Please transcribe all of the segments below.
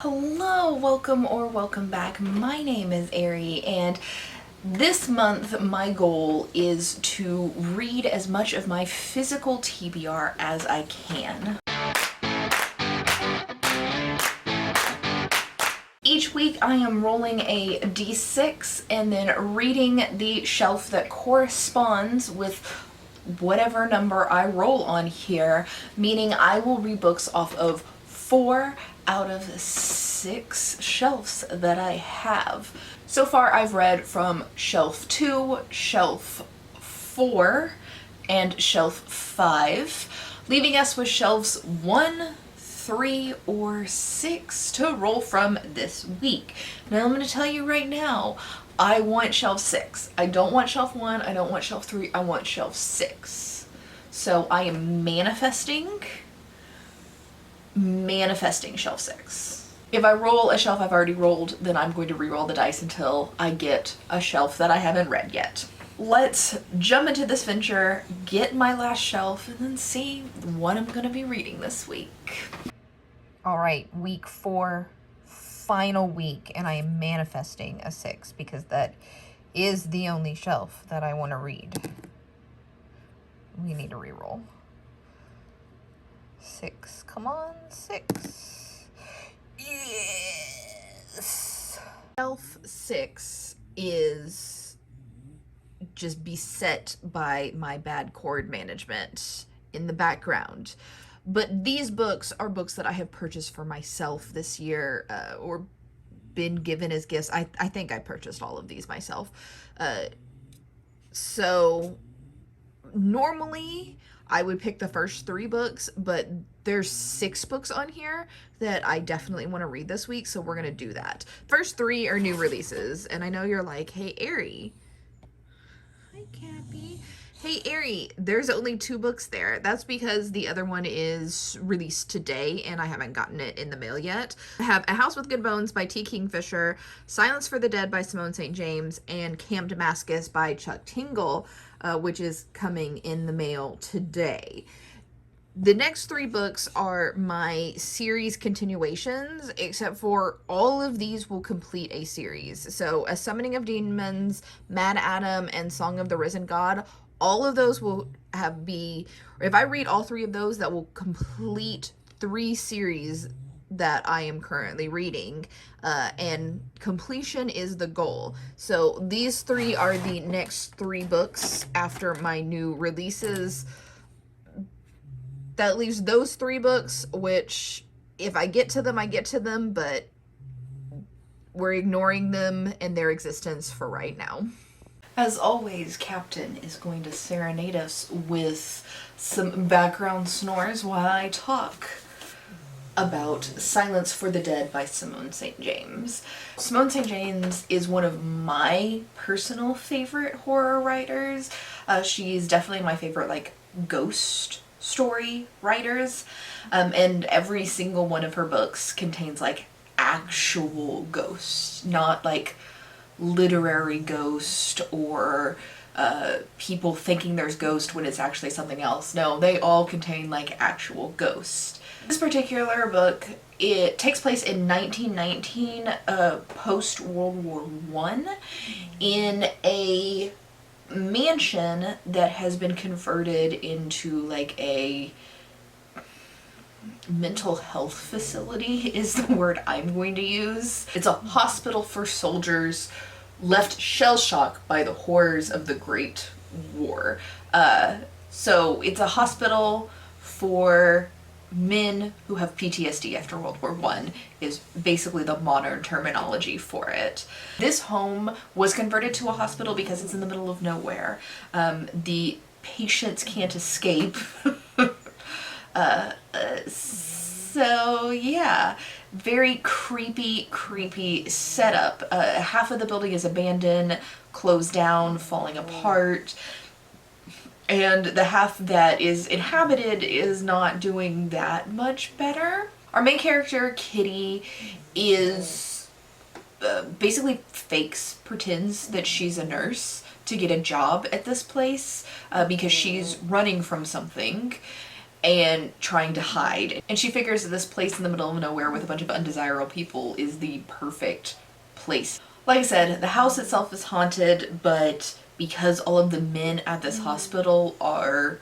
Hello, welcome back. My name is Ari, and this month my goal is to read as much of my physical TBR as I can. Each week I am rolling a d6 and then reading the shelf that corresponds with whatever number I roll on here, meaning I will read books off of 4 out of 6 shelves that I have. So far I've read from shelf 2, shelf 4, and shelf 5, leaving us with shelves 1, 3, or 6 to roll from this week. Now I'm going to tell you right now, I want shelf 6. I don't want shelf 1, I don't want shelf 3, I want shelf 6. So I am manifesting shelf 6. If I roll a shelf I've already rolled, then I'm going to re-roll the dice until I get a shelf that I haven't read yet. Let's jump into this venture, get my last shelf, and then see what I'm going to be reading this week. Alright, week 4, final week, and I am manifesting a 6 because that is the only shelf that I want to read. We need to re-roll. 6. Come on, 6. Yes! Shelf 6 is just beset by my bad cord management in the background. But these books are books that I have purchased for myself this year, or been given as gifts. I think I purchased all of these myself. So normally I would pick the first 3 books, but there's 6 books on here that I definitely want to read this week, so we're going to do that. First 3 are new releases, and I know you're like, hey, Ari. Hi, Cappy. Hey, Ari, there's only 2 books there. That's because the other one is released today, and I haven't gotten it in the mail yet. I have A House with Good Bones by T. Kingfisher, Silence for the Dead by Simone St. James, and Camp Damascus by Chuck Tingle, which is coming in the mail today. The next 3 books are my series continuations, except for all of these will complete a series. So A Summoning of Demons, Mad Adam, and Song of the Risen God, all of those will if I read all 3 of those, that will complete 3 series that I am currently reading, and completion is the goal. So these 3 are the next 3 books after my new releases. That leaves those 3 books, which if I get to them, I get to them, but we're ignoring them and their existence for right now. As always, Captain is going to serenade us with some background snores while I talk about Silence for the Dead by Simone St. James. Simone St. James is one of my personal favorite horror writers. She's definitely my favorite, ghost story writers. And every single one of her books contains, actual ghosts, not, literary ghost or people thinking there's ghost when it's actually something else. No, they all contain, actual ghosts. This particular book, it takes place in 1919, post-World War I, in a mansion that has been converted into a mental health facility is the word I'm going to use. It's a hospital for soldiers left shell-shocked by the horrors of the Great War. So it's a hospital for men who have PTSD after World War I is basically the modern terminology for it. This home was converted to a hospital because it's in the middle of nowhere. The patients can't escape. So yeah, very creepy setup. Half of the building is abandoned, closed down, falling apart. And the half that is inhabited is not doing that much better. Our main character, Kitty, is basically pretends that she's a nurse to get a job at this place because she's running from something. and trying to hide. And she figures that this place in the middle of nowhere with a bunch of undesirable people is the perfect place. Like I said, the house itself is haunted, but because all of the men at this hospital are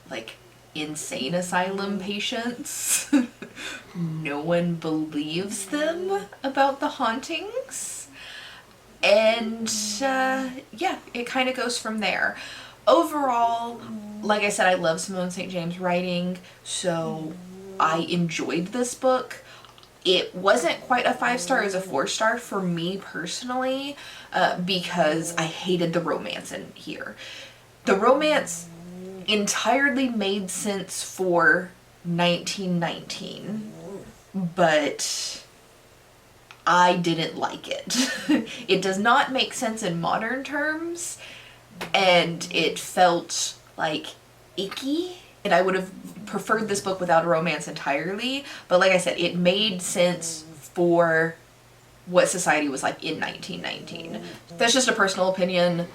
like insane asylum patients, no one believes them about the hauntings. And yeah, it kind of goes from there. Overall, like I said, I love Simone St. James writing, so I enjoyed this book. It wasn't quite a 5-star, it was a 4-star for me personally, because I hated the romance in here. The romance entirely made sense for 1919, but I didn't like it. It does not make sense in modern terms, and it felt like icky. And I would have preferred this book without a romance entirely, but like I said, it made sense for what society was like in 1919. That's just a personal opinion.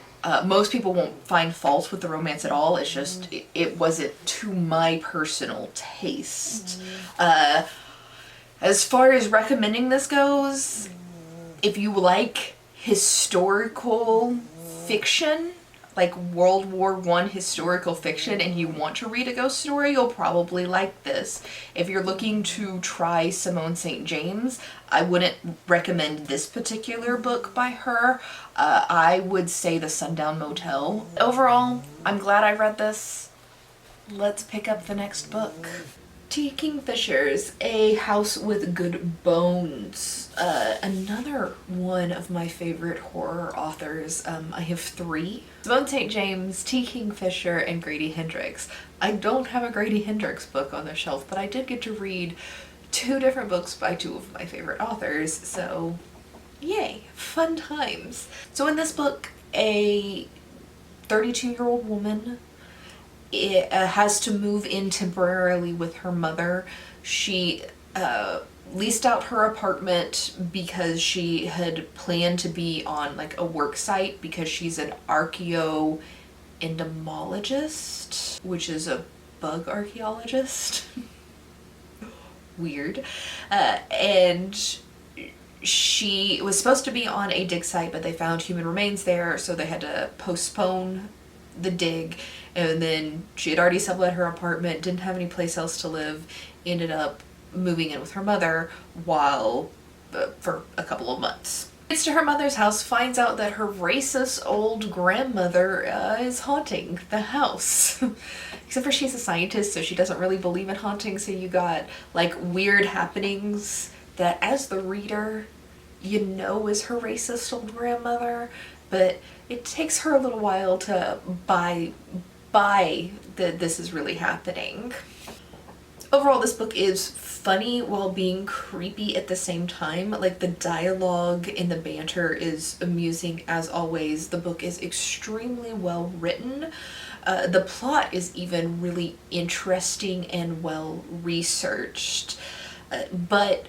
Most people won't find fault with the romance at all. It's just, it wasn't to my personal taste. As far as recommending this goes, if you like historical fiction, like World War I historical fiction, and you want to read a ghost story, you'll probably like this. If you're looking to try Simone St. James, I wouldn't recommend this particular book by her. I would say The Sundown Motel. Overall, I'm glad I read this. Let's pick up the next book. T. Kingfisher's A House with Good Bones. Another one of my favorite horror authors. I have 3. Simone St. James, T. Kingfisher, and Grady Hendrix. I don't have a Grady Hendrix book on the shelf, but I did get to read 2 different books by 2 of my favorite authors, so yay, fun times. So in this book, a 32-year-old woman has to move in temporarily with her mother. She leased out her apartment because she had planned to be on like a work site because she's an archaeoentomologist, which is a bug archaeologist. Weird. And she was supposed to be on a dig site, but they found human remains there, so they had to postpone the dig. And then she had already sublet her apartment, didn't have any place else to live, ended up moving in with her mother for a couple of months. Gets to her mother's house, finds out that her racist old grandmother is haunting the house. Except for she's a scientist, so she doesn't really believe in haunting, so you got like weird happenings that as the reader you know is her racist old grandmother, but it takes her a little while to buy that this is really happening. Overall, this book is funny while being creepy at the same time. Like, the dialogue and the banter is amusing as always. The book is extremely well written. The plot is even really interesting and well researched. But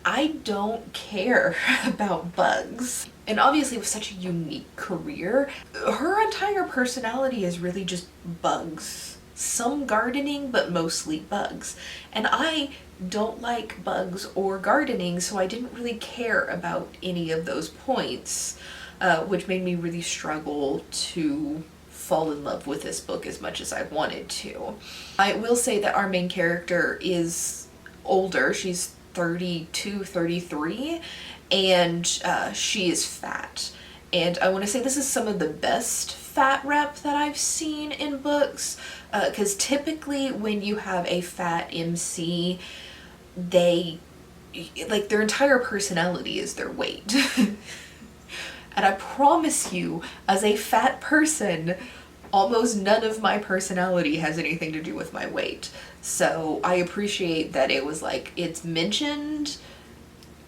I don't care about bugs. And obviously with such a unique career, her entire personality is really just bugs. Some gardening, but mostly bugs. And I don't like bugs or gardening, so I didn't really care about any of those points, which made me really struggle to fall in love with this book as much as I wanted to. I will say that our main character is older. She's 32, 33, and she is fat. And I want to say this is some of the best fat rep that I've seen in books, because typically when you have a fat MC, they, like, their entire personality is their weight. And I promise you, as a fat person, almost none of my personality has anything to do with my weight. So I appreciate that it was like, it's mentioned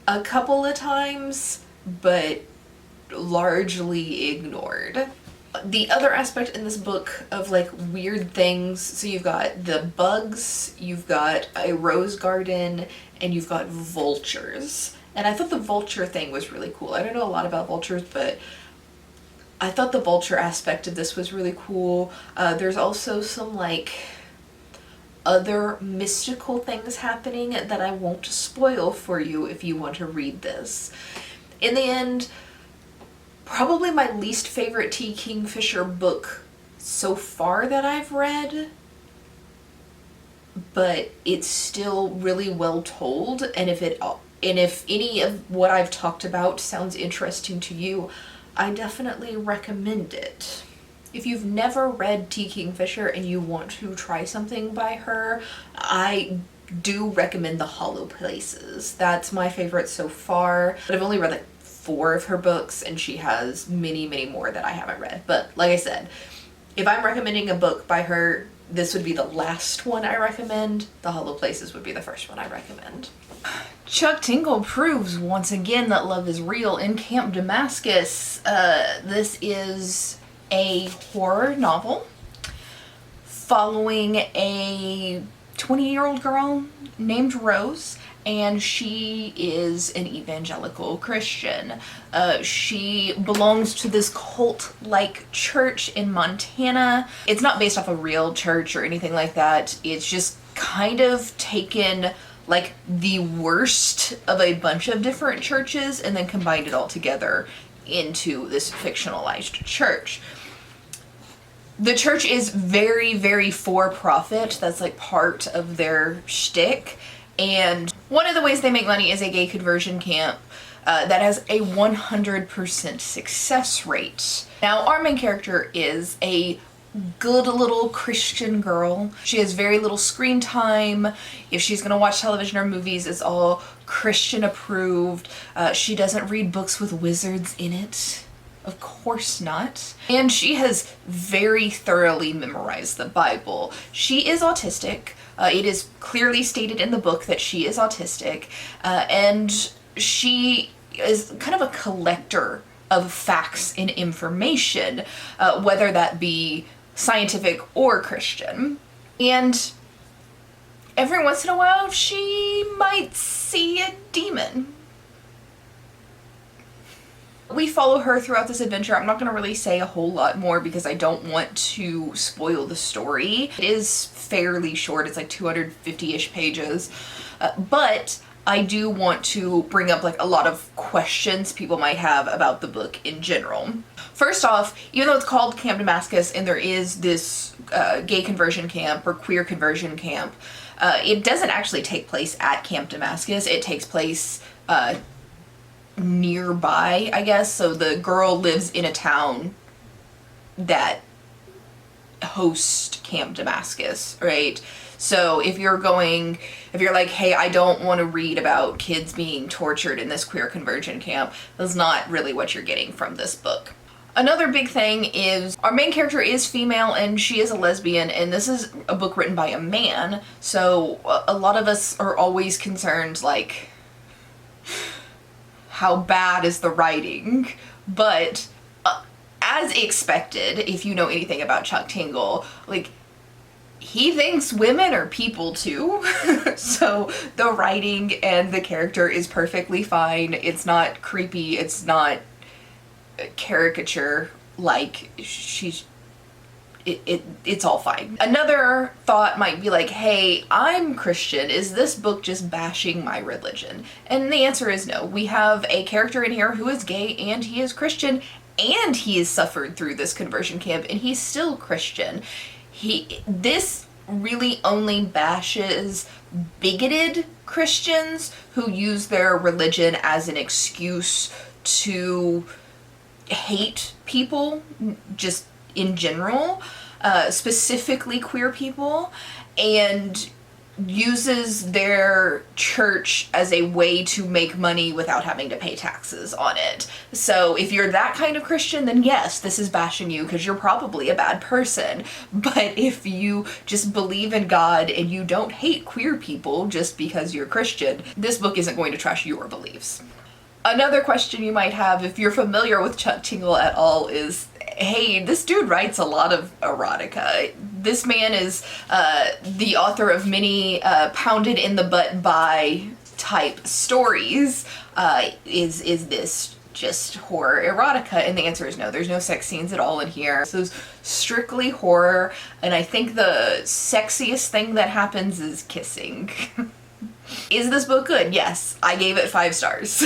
a couple of times, but largely ignored. The other aspect in this book of like weird things, so you've got the bugs, you've got a rose garden, and you've got vultures. And I thought the vulture thing was really cool. I don't know a lot about vultures, but I thought the vulture aspect of this was really cool. There's also some like other mystical things happening that I won't spoil for you if you want to read this. In the end, probably my least favorite T. Kingfisher book so far that I've read, but it's still really well told, and if any of what I've talked about sounds interesting to you, I definitely recommend it. If you've never read T. Kingfisher and you want to try something by her, I do recommend The Hollow Places. That's my favorite so far, but I've only read like 4 of her books, and she has many, many more that I haven't read. But like I said, if I'm recommending a book by her, this would be the last one I recommend. The Hollow Places would be the first one I recommend. Chuck Tingle proves once again that love is real in Camp Damascus. This is a horror novel following a 20-year-old girl named Rose, and she is an evangelical Christian. She belongs to this cult-like church in Montana. It's not based off a real church or anything like that. It's just kind of taken like the worst of a bunch of different churches and then combined it all together into this fictionalized church. The church is very, very for-profit. That's like part of their shtick. And one of the ways they make money is a gay conversion camp that has a 100% success rate. Now, our main character is a good little Christian girl. She has very little screen time. If she's gonna watch television or movies, it's all Christian approved. She doesn't read books with wizards in it. Of course not. And she has very thoroughly memorized the Bible. She is autistic. It is clearly stated in the book that she is autistic. And she is kind of a collector of facts and information, whether that be scientific or Christian. And every once in a while, she might see a demon. We follow her throughout this adventure. I'm not going to really say a whole lot more because I don't want to spoil the story. It is fairly short. It's like 250-ish pages. But I do want to bring up like a lot of questions people might have about the book in general. First off, even though it's called Camp Damascus and there is this gay conversion camp or queer conversion camp, it doesn't actually take place at Camp Damascus. It takes place nearby, I guess. So the girl lives in a town that hosts Camp Damascus, right? So if you're like, hey, I don't want to read about kids being tortured in this queer conversion camp, that's not really what you're getting from this book. Another big thing is our main character is female and she is a lesbian, and this is a book written by a man, so a lot of us are always concerned, like, how bad is the writing? But as expected, if you know anything about Chuck Tingle, like, he thinks women are people too. So the writing and the character is perfectly fine. It's not creepy. It's not caricature. Like, it's all fine. Another thought might be like, hey, I'm Christian. Is this book just bashing my religion? And the answer is no. We have a character in here who is gay and he is Christian and he has suffered through this conversion camp and he's still Christian. This really only bashes bigoted Christians who use their religion as an excuse to hate people just in general, specifically queer people, and uses their church as a way to make money without having to pay taxes on it. So if you're that kind of Christian, then yes, this is bashing you because you're probably a bad person. But if you just believe in God and you don't hate queer people just because you're Christian, this book isn't going to trash your beliefs. Another question you might have if you're familiar with Chuck Tingle at all is, hey, this dude writes a lot of erotica. This man is the author of many pounded in the butt by type stories. Is this just horror erotica? And the answer is no. There's no sex scenes at all in here. So it's strictly horror, and I think the sexiest thing that happens is kissing. Is this book good? Yes. I gave it 5 stars.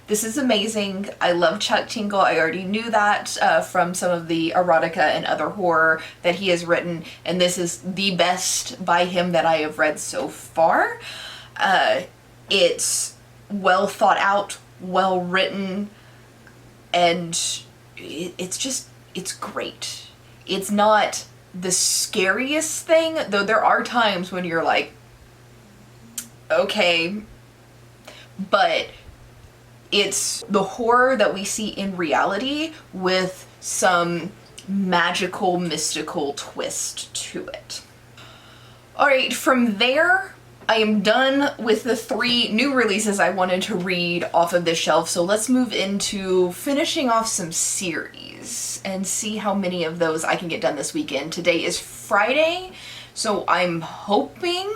This is amazing. I love Chuck Tingle. I already knew that from some of the erotica and other horror that he has written, and this is the best by him that I have read so far. It's well thought out, well written, and it's great. It's not the scariest thing, though there are times when you're like, okay, but it's the horror that we see in reality with some magical, mystical twist to it. Alright, from there, I am done with the 3 new releases I wanted to read off of this shelf, so let's move into finishing off some series and see how many of those I can get done this weekend. Today is Friday, so I'm hoping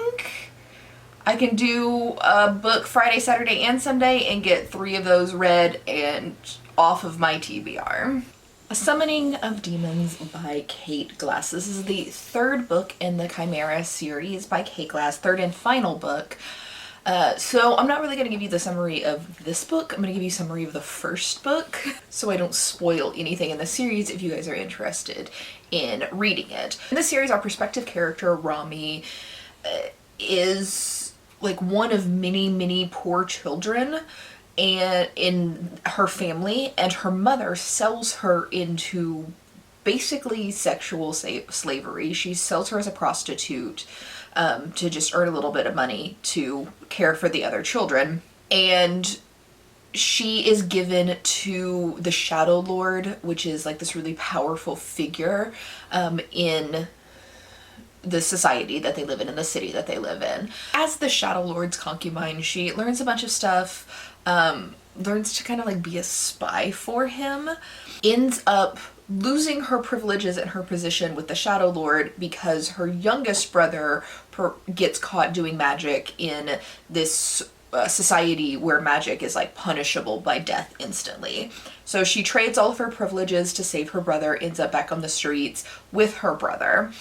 I can do a book Friday, Saturday, and Sunday and get 3 of those read and off of my TBR. A Summoning of Demons by Kate Glass. This is the 3rd book in the Chimera series by Kate Glass, 3rd and final book. So I'm not really going to give you the summary of this book. I'm going to give you a summary of the 1st book so I don't spoil anything in the series if you guys are interested in reading it. In this series, our prospective character, Rami, is like one of many poor children and in her family, and her mother sells her into basically sexual slavery. She sells her as a prostitute to just earn a little bit of money to care for the other children, and she is given to the Shadow Lord, which is like this really powerful figure in the society that they live in the city that they live in. As the Shadow Lord's concubine, she learns a bunch of stuff, learns to kind of like be a spy for him, ends up losing her privileges and her position with the Shadow Lord because her youngest brother gets caught doing magic in this society where magic is like punishable by death instantly. So she trades all of her privileges to save her brother, ends up back on the streets with her brother.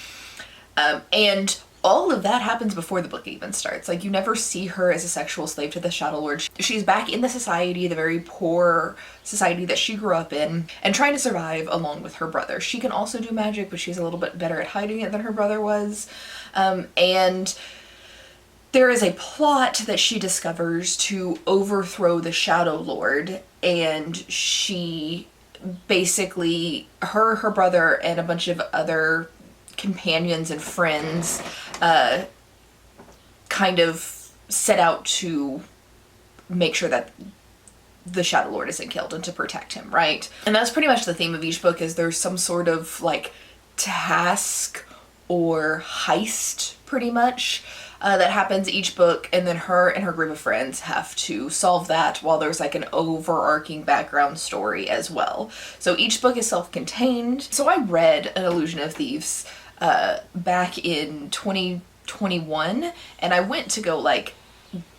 And all of that happens before the book even starts. Like, you never see her as a sexual slave to the Shadow Lord. She's back in the society, the very poor society that she grew up in, and trying to survive along with her brother. She can also do magic, but she's a little bit better at hiding it than her brother was. And there is a plot that she discovers to overthrow the Shadow Lord, and she basically, her brother, and a bunch of other companions and friends kind of set out to make sure that the Shadow Lord isn't killed and to protect him, right? And that's pretty much the theme of each book, is there's some sort of like task or heist pretty much that happens each book, and then her and her group of friends have to solve that while there's like an overarching background story as well. So each book is self-contained. So I read An Illusion of Thieves back in 2021, and I went to go like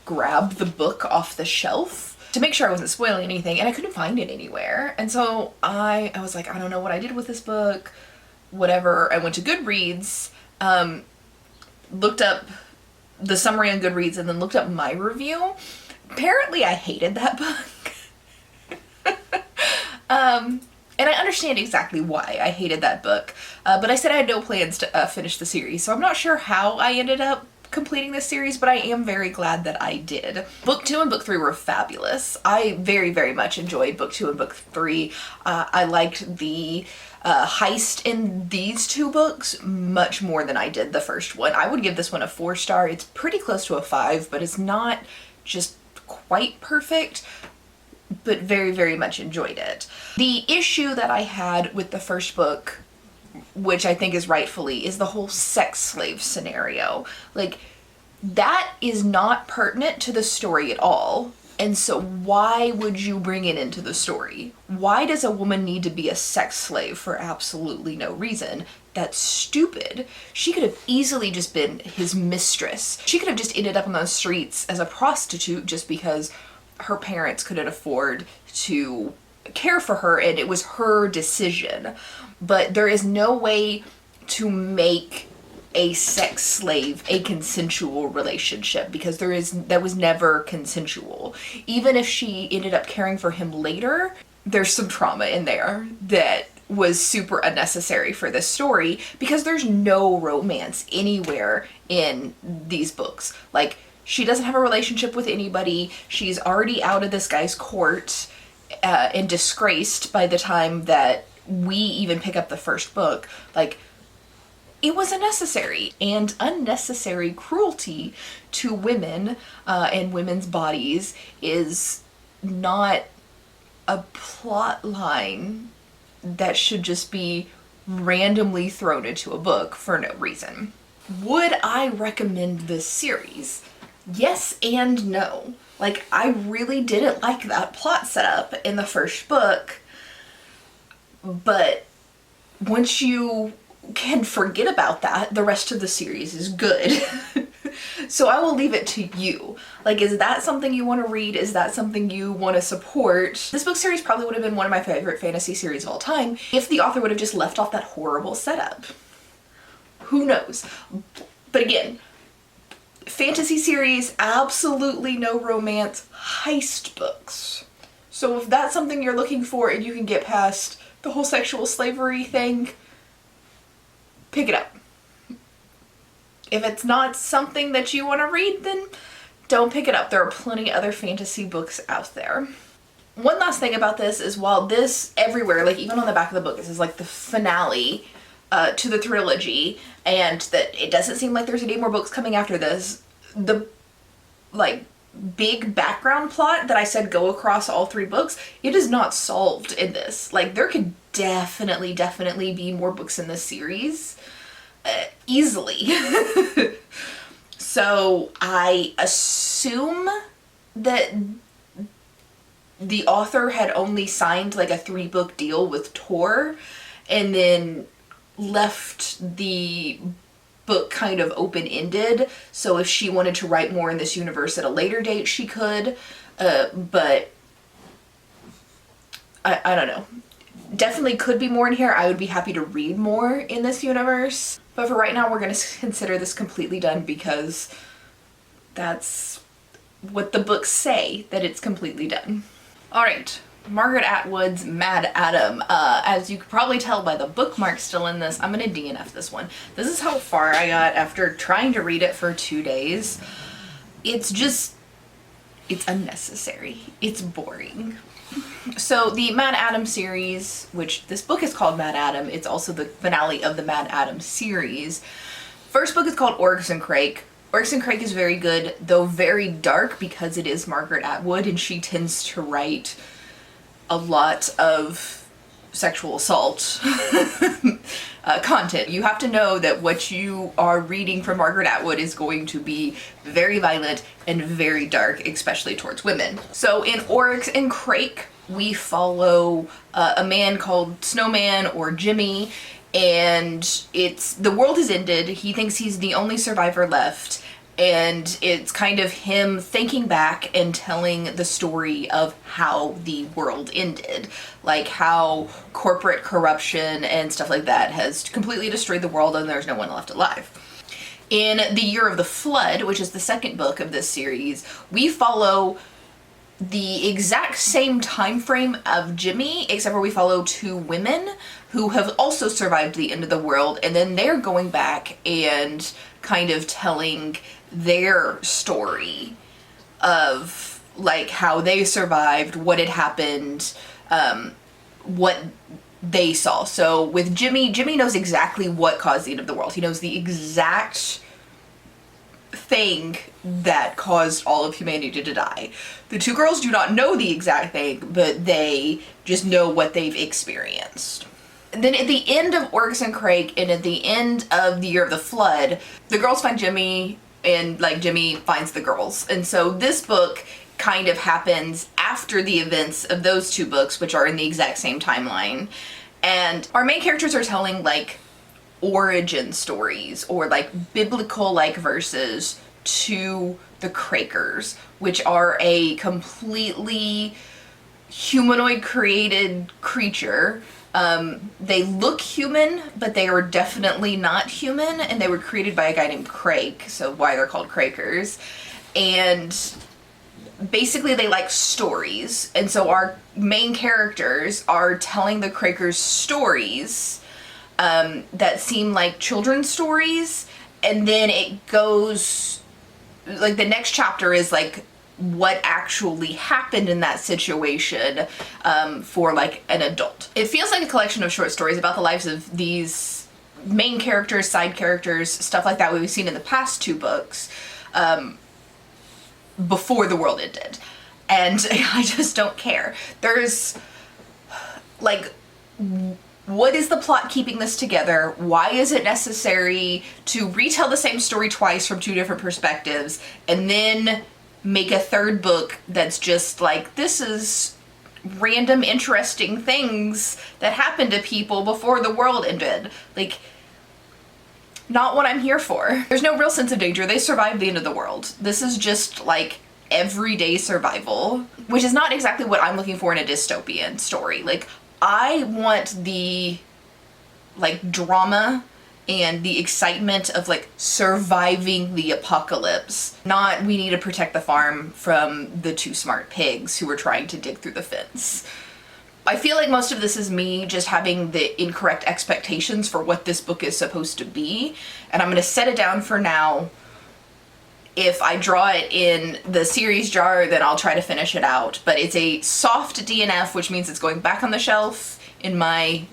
grab the book off the shelf to make sure I wasn't spoiling anything, and I couldn't find it anywhere. And so I was like, I don't know what I did with this book, whatever. I went to Goodreads, looked up the summary on Goodreads, and then looked up my review. Apparently I hated that book. And I understand exactly why I hated that book, but I said I had no plans to finish the series, so I'm not sure how I ended up completing this series, but I am very glad that I did. Book 2 and Book 3 were fabulous. I very much enjoyed Book 2 and Book 3. I liked the heist in these 2 books much more than I did the first one. I would give this one a 4-star. It's pretty close to a 5, but it's not just quite perfect, but very much enjoyed it. The issue that I had with the first book, which I think is rightfully, is the whole sex slave scenario. Like, that is not pertinent to the story at all. And so why would you bring it into the story? Why does a woman need to be a sex slave for absolutely no reason? That's stupid. She could have easily just been his mistress. She could have just ended up on the streets as a prostitute just because her parents couldn't afford to care for her and it was her decision. But there is no way to make a sex slave a consensual relationship, because that was never consensual. Even if she ended up caring for him later, there's some trauma in there that was super unnecessary for this story, because there's no romance anywhere in these books. Like, she doesn't have a relationship with anybody. She's already out of this guy's court and disgraced by the time that we even pick up the first book. Like, it was unnecessary, and unnecessary cruelty to women and women's bodies is not a plot line that should just be randomly thrown into a book for no reason. Would I recommend this series? Yes and no. Like, I really didn't like that plot setup in the first book, but once you can forget about that, the rest of the series is good. So I will leave it to you. Like, is that something you want to read? Is that something you want to support? This book series probably would have been one of my favorite fantasy series of all time if the author would have just left off that horrible setup. Who knows? But again, fantasy series, absolutely no romance, heist books. So if that's something you're looking for and you can get past the whole sexual slavery thing, pick it up. If it's not something that you want to read, then don't pick it up. There are plenty other fantasy books out there. One last thing about this is, while this everywhere, like even on the back of the book, this is like the finale to the trilogy, and that it doesn't seem like there's any more books coming after this, the like big background plot that I said go across all 3 books, it is not solved in this. Like, there could definitely be more books in this series. Easily. So I assume that the author had only signed like a 3-book deal with Tor and then left the book kind of open-ended, so if she wanted to write more in this universe at a later date she could, but I don't know. Definitely could be more in here. I would be happy to read more in this universe. But for right now, we're going to consider this completely done, because that's what the books say, that it's completely done. Alright, Margaret Atwood's Mad Adam. As you could probably tell by the bookmark still in this, I'm going to DNF this one. This is how far I got after trying to read it for 2 days. It's unnecessary. It's boring. So the Mad Adam series, which this book is called Mad Adam, it's also the finale of the Mad Adam series. First book is called Oryx and Crake. Oryx and Crake is very good, though very dark, because it is Margaret Atwood and she tends to write a lot of sexual assault content. You have to know that what you are reading from Margaret Atwood is going to be very violent and very dark, especially towards women. So in Oryx and Crake, we follow a man called Snowman, or Jimmy, and the world has ended. He thinks he's the only survivor left, and it's kind of him thinking back and telling the story of how the world ended, like how corporate corruption and stuff like that has completely destroyed the world and there's no one left alive. In The Year of the Flood, which is the second book of this series, we follow the exact same time frame of Jimmy, except for we follow 2 women who have also survived the end of the world, and then they're going back and kind of telling their story of like how they survived, what had happened, what they saw. So with Jimmy knows exactly what caused the end of the world. He knows the exact thing that caused all of humanity to die. The 2 girls do not know the exact thing, but they just know what they've experienced. And then at the end of Oryx and Crake and at the end of The Year of the Flood, the girls find Jimmy and like Jimmy finds the girls. And so this book kind of happens after the events of those 2 books, which are in the exact same timeline. And our main characters are telling like origin stories or like biblical like verses to the Crakers, which are a completely humanoid created creature. They look human, but they are definitely not human, and they were created by a guy named Crake, so why they're called Crakers. And basically they like stories, and so our main characters are telling the Crakers stories that seem like children's stories, and then it goes, like, the next chapter is like what actually happened in that situation for like an adult. It feels like a collection of short stories about the lives of these main characters, side characters, stuff like that we've seen in the past 2 books before the world ended. And I just don't care. There's like, what is the plot keeping this together? Why is it necessary to retell the same story twice from 2 different perspectives and then make a 3rd book that's just like, this is random interesting things that happened to people before the world ended? Like, not what I'm here for. There's no real sense of danger. They survived the end of the world. This is just like everyday survival, which is not exactly what I'm looking for in a dystopian story. Like, I want the like drama and the excitement of like surviving the apocalypse, not we need to protect the farm from the 2 smart pigs who are trying to dig through the fence. I feel like most of this is me just having the incorrect expectations for what this book is supposed to be, and I'm gonna set it down for now. If I draw it in the series jar, then I'll try to finish it out. But it's a soft DNF, which means it's going back on the shelf in my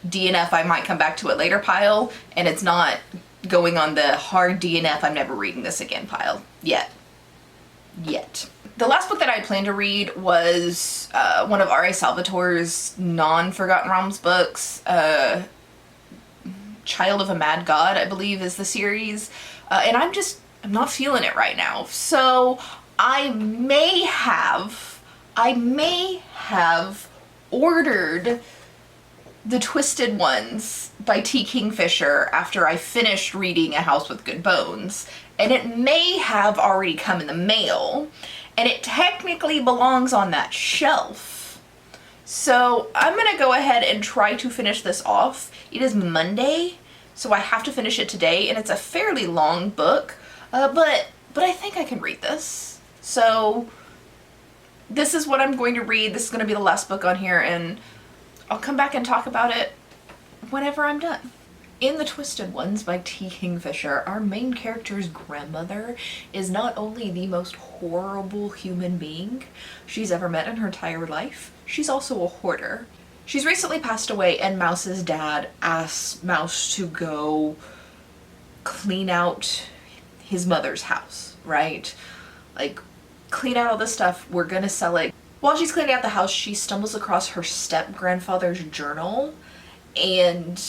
DNF I might come back to it later pile, and it's not going on the hard DNF I'm never reading this again pile. Yet. The last book that I planned to read was one of R.A. Salvatore's non-Forgotten Realms books. Child of a Mad God, I believe, is the series. And I'm not feeling it right now. So I may have ordered The Twisted Ones by T. Kingfisher after I finished reading A House with Good Bones, and it may have already come in the mail, and it technically belongs on that shelf. So I'm gonna go ahead and try to finish this off. It is Monday, so I have to finish it today, and it's a fairly long book, but I think I can read this. So this is what I'm going to read. This is going to be the last book on here, and I'll come back and talk about it whenever I'm done. In The Twisted Ones by T. Kingfisher, our main character's grandmother is not only the most horrible human being she's ever met in her entire life, she's also a hoarder. She's recently passed away, and Mouse's dad asks Mouse to go clean out his mother's house, right? Like, clean out all this stuff, we're gonna sell it. While she's cleaning out the house, she stumbles across her step-grandfather's journal, and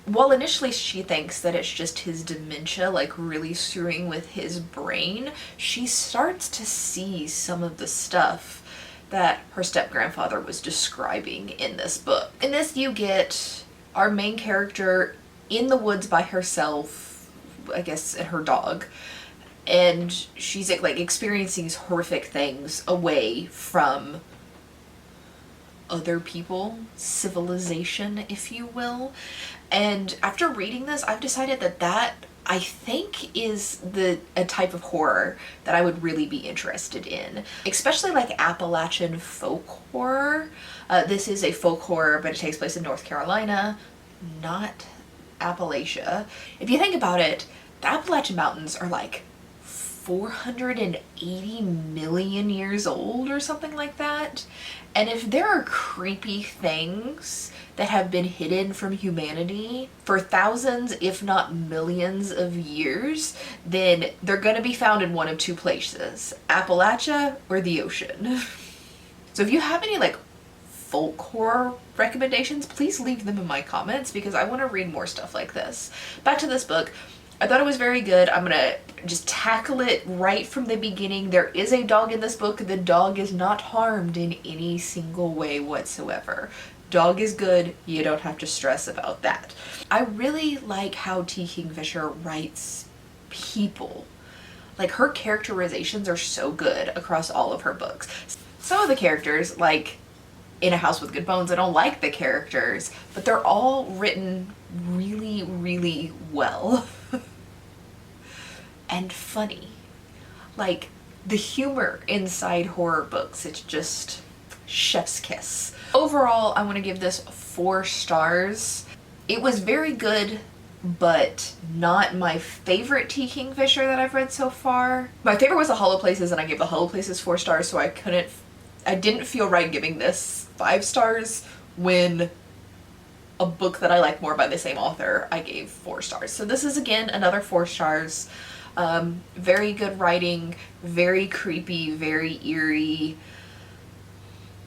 while initially she thinks that it's just his dementia, like, really screwing with his brain, she starts to see some of the stuff that her step-grandfather was describing in this book. In this, you get our main character in the woods by herself, I guess, and her dog, and she's like experiencing these horrific things away from other people, civilization, if you will. And after reading this, I've decided that I think is a type of horror that I would really be interested in, especially like Appalachian folk horror. This is a folk horror, but it takes place in North Carolina, not Appalachia. If you think about it, the Appalachian Mountains are like 480 million years old or something like that. And if there are creepy things that have been hidden from humanity for thousands, if not millions of years, then they're gonna be found in one of 2 places, Appalachia or the ocean. So if you have any like folk horror recommendations, please leave them in my comments, because I want to read more stuff like this. Back to this book. I thought it was very good. I'm gonna just tackle it right from the beginning. There is a dog in this book. The dog is not harmed in any single way whatsoever. Dog is good. You don't have to stress about that. I really like how T. Kingfisher writes people. Like, her characterizations are so good across all of her books. Some of the characters, like in A House with Good Bones, I don't like the characters, but they're all written really, really well. And funny. Like, the humor inside horror books, it's just chef's kiss. Overall, I want to give this 4 stars. It was very good, but not my favorite T. Kingfisher that I've read so far. My favorite was The Hollow Places, and I gave The Hollow Places 4 stars, so I didn't feel right giving this 5 stars when a book that I like more by the same author I gave 4 stars. So this is, again, another 4 stars. Very good writing, very creepy, very eerie.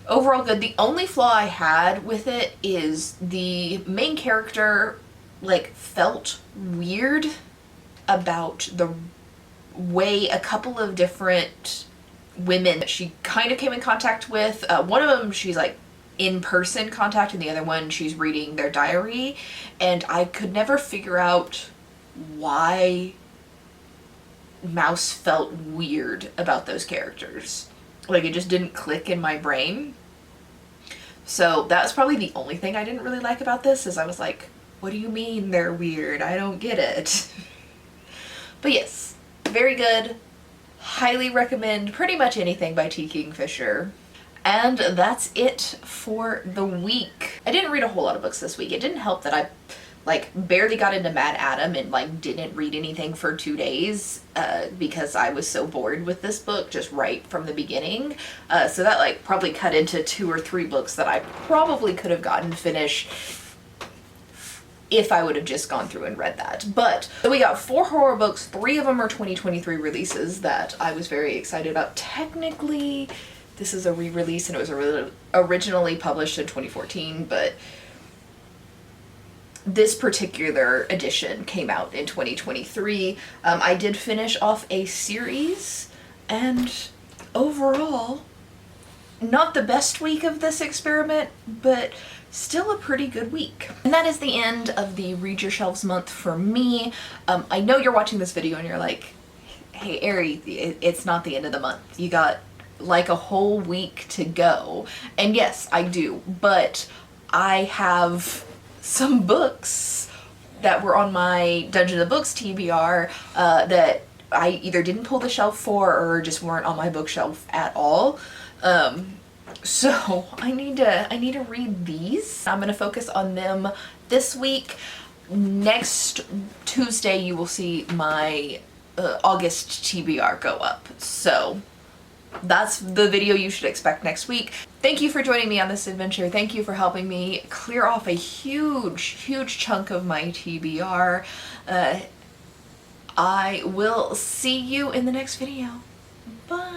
Overall good. The only flaw I had with it is the main character, like, felt weird about the way a couple of different women that she kind of came in contact with. One of them, she's like in-person contact, and the other one, she's reading their diary, and I could never figure out why Mouse felt weird about those characters. Like, it just didn't click in my brain. So that was probably the only thing I didn't really like about this, is I was like, what do you mean they're weird? I don't get it. But yes, very good. Highly recommend pretty much anything by T. Kingfisher. And that's it for the week. I didn't read a whole lot of books this week. It didn't help that I like barely got into Mad Adam and like didn't read anything for 2 days because I was so bored with this book just right from the beginning. So that like probably cut into 2 or 3 books that I probably could have gotten finished if I would have just gone through and read that. But so we got 4 horror books. 3 of them are 2023 releases that I was very excited about. Technically, this is a re-release and it was originally published in 2014, but this particular edition came out in 2023. I did finish off a series, and overall, not the best week of this experiment, but still a pretty good week. And that is the end of the Read Your Shelves month for me. I know you're watching this video and you're like, hey, Ari, it's not the end of the month. You got like a whole week to go. And yes, I do, but I have some books that were on my Dungeon of the Books TBR that I either didn't pull the shelf for or just weren't on my bookshelf at all. So I need to read these. I'm gonna focus on them this week. Next Tuesday you will see my August TBR go up. So that's the video you should expect next week. Thank you for joining me on this adventure. Thank you for helping me clear off a huge chunk of my TBR. I will see you in the next video. Bye.